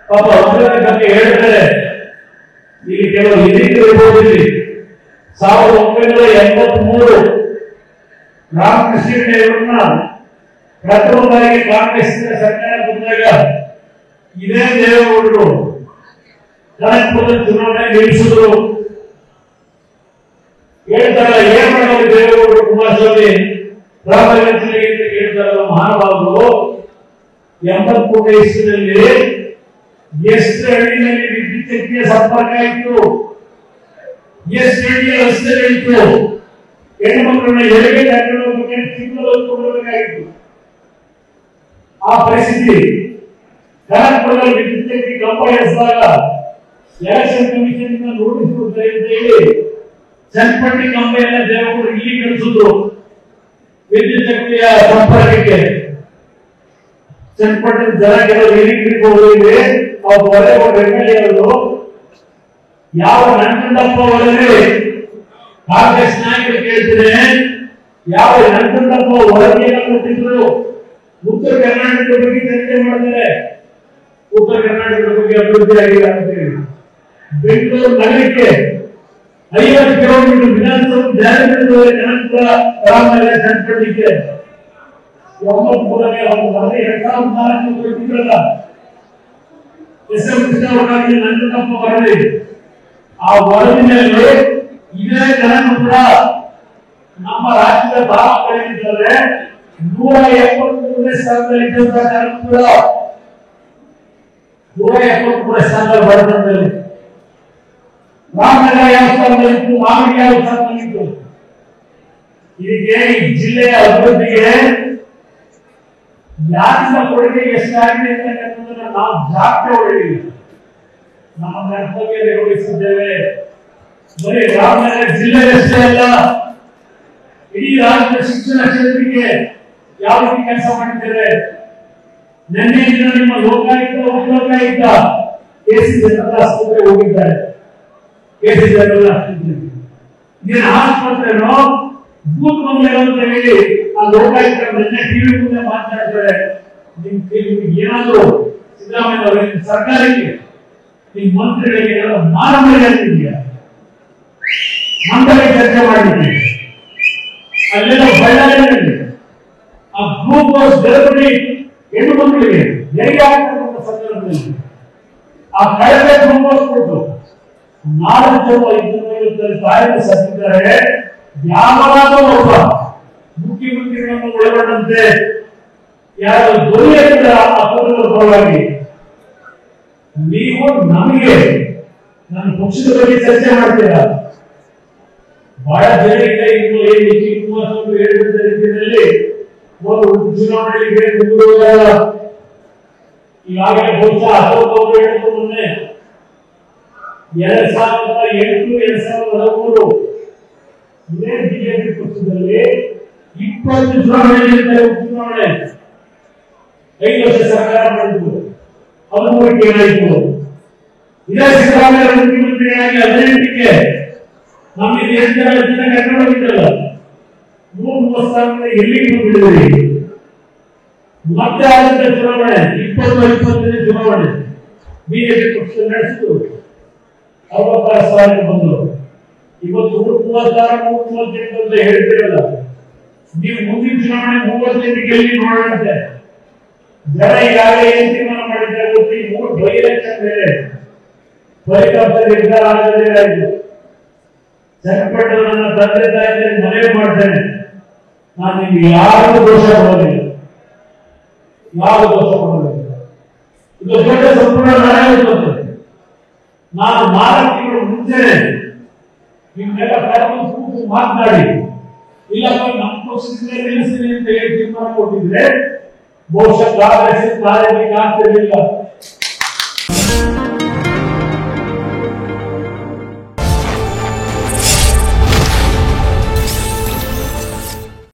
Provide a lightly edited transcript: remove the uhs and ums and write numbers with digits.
ಪಾಪ ಅಭಿವೃದ್ಧಿ ಬಗ್ಗೆ ಹೇಳ್ತಾರೆ. ಇಲ್ಲಿ ಕೆಲವು ಹಿರಿಯರು ಇರ್ಬೋದು. 1983 ರಾಮಕೃಷ್ಣ ಹೆಗಡೆಯವರನ್ನ ಪ್ರಥಮ ಬಾರಿಗೆ ಕಾಂಗ್ರೆಸ್ ಸರ್ಕಾರ ಬಂದಾಗ ಇದೇ ದೇವೇಗೌಡರು ಕನಕಪುರದ ಚುನಾವಣೆ ನಿಲ್ಲಿಸಿದ್ರು. ಹೇಳ್ತಾರಲ್ಲ, ಏನ್ ಮಾಡೋದು ದೇವೇಗೌಡರು ಕುಮಾರಸ್ವಾಮಿ ರಾಮಚಂದ್ರಗೆ ಅಂತ ಕೇಳ್ತಾರಲ್ಲ ಮಹಾನುಭಾವರು. 83 ಇಸ್ವಿನಲ್ಲಿ ಎಷ್ಟು ಹಳ್ಳಿನಲ್ಲಿ ವಿದ್ಯುತ್ ಶಕ್ತಿಯ ಸಂಪರ್ಕ ಇತ್ತು, ಎಷ್ಟು ಹಳ್ಳಿಯ ರಸ್ತೆಗಳಿತ್ತು, ಹೆಣ್ಮಕ್ಳನ್ನ ಎಲ್ಲಿಗೆ ಕರ್ಕೊಂಡು ಹೋಗ್ಬೇಕು, ಚಿಕ್ಕಬೇಕಾಗಿತ್ತು. ಆ ಪರಿಸ್ಥಿತಿ ಕನಕಪುರದಲ್ಲಿ ವಿದ್ಯುತ್ ಶಕ್ತಿ ಕಂಬ ಎಳೆಸಿದಾಗ ಎಲೆಕ್ಷನ್ ಕಮಿಷನ್ ನೋಟಿಸ್ ಕೊಡ್ತಾರೆ ಅಂತ ಹೇಳಿ ಚನ್ನಪಟ್ಟಿ ಕಂಬ ಎಲ್ಲ ದೇವೇಗೌಡರು ಇಲ್ಲಿ ಕಳಿಸಿದ್ರು ವಿದ್ಯುತ್ ಶಕ್ತಿಯ ಸಂಪರ್ಕಕ್ಕೆ. ಚನ್ನಪಟ್ಟಣ ಜನ ಕೆಲವರು ಹಿರಿಯರಿಗೆ ಹೋಗಿದ್ರೆ ಅವ್ರು ಹೊರಗೊಂಡು MLA ಅವರು ಯಾವ ನಂಜುಂಡಪ್ಪ ಅವರಲ್ಲಿ ಕಾಂಗ್ರೆಸ್ ನಾಯಕರು ಕೇಳ್ತೇನೆ, ಯಾವ ನಂಜುಂಡಪ್ಪ ವರದಿಯನ್ನು ಕೊಟ್ಟಿದ್ರು ಉತ್ತರ ಕರ್ನಾಟಕದ ಬಗ್ಗೆ ಚರ್ಚೆ ಮಾಡ್ತಾರೆ. ಉತ್ತರ ಕರ್ನಾಟಕದ ಬಗ್ಗೆ ಅಭಿವೃದ್ಧಿ ಆಗಿದೆ ಅಂತ ಹೇಳಿ ಬೆಂಗಳೂರು ನಗರಕ್ಕೆ 50 ಕಿಲೋಮೀಟರ್ ವಿಧಾನಸಭೆ ಜಾರಿ ಮಾಡಿದ್ದಾರೆ. ಕನಕಪುರ ರಾಮನಗರ ಚನ್ನಪಟ್ಟಿಗೆ 93ನೇ ಒಂದು ವರದಿ 2004 ಕೊಟ್ಟಿದ್ರಲ್ಲ, SM ಕೃಷ್ಣ ಅವರಾಗಿ ನಂಜುಂಡಪ್ಪ ವರದಿ. ಆ ವರದಿನಲ್ಲಿ ಇದೇ ಕನಕಪುರ ನಮ್ಮ ರಾಜ್ಯದ ತಾಲೂಕುಗಳಿದ್ದಾರೆ 173ನೇ ಸ್ಥಾನದಲ್ಲಿದ್ದಂತ ಕನಕಪುರ 173ನೇ ಸ್ಥಾನದಲ್ಲಿ ಬರ್ತದಲ್ಲಿ. ರಾಮನಗರ ಯಾವ ಸ್ಥಾನದಲ್ಲಿತ್ತು, ಮಾಗಡಿ ಯಾವ ಸ್ಥಾನದಲ್ಲಿತ್ತು. ಇದಕ್ಕೆ ಈ ಜಿಲ್ಲೆಯ ಅಭಿವೃದ್ಧಿಗೆ ಯಾರಿಂದ ಕೊಡುಗೆ ಎಷ್ಟಾಗಿದೆ ಅಂತಕ್ಕಂಥದ್ದನ್ನ ನಾವು ಜಾಗ್ರತೆ ಹೊಡೆದಿಲ್ಲ. ನಮ್ಮ ಕರ್ತವ್ಯ ನಿರ್ವಹಿಸಿದ್ದೇವೆ. ಬರೀ ರಾಮನಗರ ಜಿಲ್ಲೆಯಷ್ಟೇ ಅಲ್ಲ, ಇಡೀ ರಾಜ್ಯದ ಶಿಕ್ಷಣ ಕ್ಷೇತ್ರಕ್ಕೆ ಯಾವ ರೀತಿ ಕೆಲಸ ಮಾಡಿದ್ದೇವೆ. ನಿನ್ನೆ ದಿನ ನಿಮ್ಮ ಲೋಕಾಯುಕ್ತ ಉಪಲೋಕಾಯುಕ್ತ KC ಜನರಲ್ ಆಸ್ಪತ್ರೆ ಹೋಗಿದ್ದಾರೆ. KC ಜನರಲ್ ಆಸ್ಪತ್ರೆ ನೀನು ಆಸ್ಪತ್ರೆನೋ ಬೂತ್ ಬಂದಿರೋ ಅಂತ ಹೇಳಿ ಆ ಲೋಕಾಯುಕ್ತ ನಿನ್ನೆ ಟಿವಿ ಮುಂದೆ ಮಾತನಾಡ್ತಾರೆ. ನಿಮ್ಗೆ ಏನಾದ್ರು ಸಿದ್ದರಾಮಯ್ಯ ಅವರ ಸರ್ಕಾರಕ್ಕೆ ನಿಮ್ಮ ಮಂತ್ರಿಗಳಿಗೆ ಮಾನವೀಯ ಮಂಡಳಿ ಚರ್ಚೆ ಮಾಡಿದ್ದೀವಿ. ಅಲ್ಲೆಲ್ಲ ಬಳ್ಳಾರಿಯಲ್ಲಿ ಆ ಗ್ಲೂಕೋಸ್ ಡೆಲಿವರಿ ಹೆಣ್ಣು ಮಕ್ಕಳಿಗೆ ಹೆರಿಗೆ ಆಗ್ತಕ್ಕಂಥ ಸಂದರ್ಭದಲ್ಲಿ ಆ ಕಳಪೆ ಗ್ಲೂಕೋಸ್ ಕೊಟ್ಟು 450 ತಾಯಿಗೆ ಸತ್ತಿದ್ದಾರೆ. ಯಾವಾಗಲೂ ಒಬ್ಬ ಮುಖ್ಯಮಂತ್ರಿಗಳನ್ನು ಒಳಗೊಂಡಂತೆ ಯಾರು ದೊರೆಯಿಲ್ಲ ಅಪರಾಧದ ಪರವಾಗಿ ನೀವು ನಮಗೆ ನನ್ನ ಪಕ್ಷದ ಬಗ್ಗೆ ಚರ್ಚೆ ಮಾಡ್ತೀರಾ. ಬಹಳ ಜನರಿಗೆ ಇನ್ನು ಏನು ಕುಮಾರಸ್ವಾಮಿ ಹೇಳಿದ ರೀತಿಯಲ್ಲಿ ಒಂದು ಚುನಾವಣೆಗೆ ಈಗಾಗಲೇ ಬಹುಶಃ ಅಶೋಕ್ ಹೇಳಿದ ಮೊನ್ನೆ 2008 2013 ಇದೇ ಬಿಜೆಪಿ ಪಕ್ಷದಲ್ಲಿ 20 ಚುನಾವಣೆ ಉಪಚುನಾವಣೆ 5 ವರ್ಷ ಸರ್ಕಾರ ಮಾಡಿದ್ರು. 13ಕ್ಕೆ ಏನಾಯಿತು? ಇದೇ ಸಿದ್ದರಾಮಯ್ಯ ಮುಖ್ಯಮಂತ್ರಿಯಾಗಿ 18ಕ್ಕೆ ನಮಗೆ 8 ಜನ ಕರ್ಕೊಂಡು ಹೋಗಿದ್ದಲ್ಲ 130 ಸ್ಥಾನದಲ್ಲಿ ಎಲ್ಲಿಗೆ ಬಂದಿದ್ದೀರಿ. ಮತ್ತೆ ಆದಂತ ಚುನಾವಣೆ 2020 ಚುನಾವಣೆ ಬಿಜೆಪಿ ಪಕ್ಷ ನಡೆಸಿತು. 66 ಸ್ಥಾನಕ್ಕೆ ಬಂದರು. ಇವತ್ತು 136 ಅಂತ ಹೇಳ್ತಿರಲ್ಲ, ನೀವು ಮುಂದಿನ ಚುನಾವಣೆ 35 ಗೆಲ್ಲಿ ನೋಡೋಣಂತೆ. ಜನ ಈಗಾಗಲೇ ಏನು ತೀರ್ಮಾನ ಮಾಡಿದ್ದಾರೆ ಗೊತ್ತಿ, 3 ಬೈ ಎಲೆಕ್ಷನ್ ಬೇರೆ ಫಲಿತಾಂಶ ನಿರ್ಧಾರ ಆಗದೇ ಆಯಿತು. ಚನ್ನಪಟ್ಟಣ ನನ್ನ ತಂದೆ ತಾಯಿ ಮನವಿ ಮಾಡ್ತೇನೆ, ನಾನು ನಿಮ್ಗೆ ಯಾರಿಗೂ ದೋಷ ಕೊಡೋದಿಲ್ಲ, ಯಾವ ದೋಷ ಕೊಡೋದಿಲ್ಲ. ಇದು ದೊಡ್ಡ ಸಂಪೂರ್ಣ ನ್ಯಾಯ ಬರ್ತದೆ. ನಾನು 4 ತಿಂಗಳು ಮುಂಚೆನೆ ನಿಮ್ಮೆಲ್ಲ ಕರೆದು ಕೂತು ಮಾತನಾಡಿ ಇಲ್ಲಪ್ಪ ನಮ್ಮ ಪಕ್ಷದಿಂದ ನಿಲ್ಲಿಸ್ತೀನಿ ಅಂತ ಹೇಳಿ ತೀರ್ಮಾನ ಕೊಟ್ಟಿದ್ರೆ ಬಹುಶಃ ಕಾಂಗ್ರೆಸ್ ಕಾರ್ಯಕ್ಕೆ ಆಗ್ತಿರಲಿಲ್ಲ.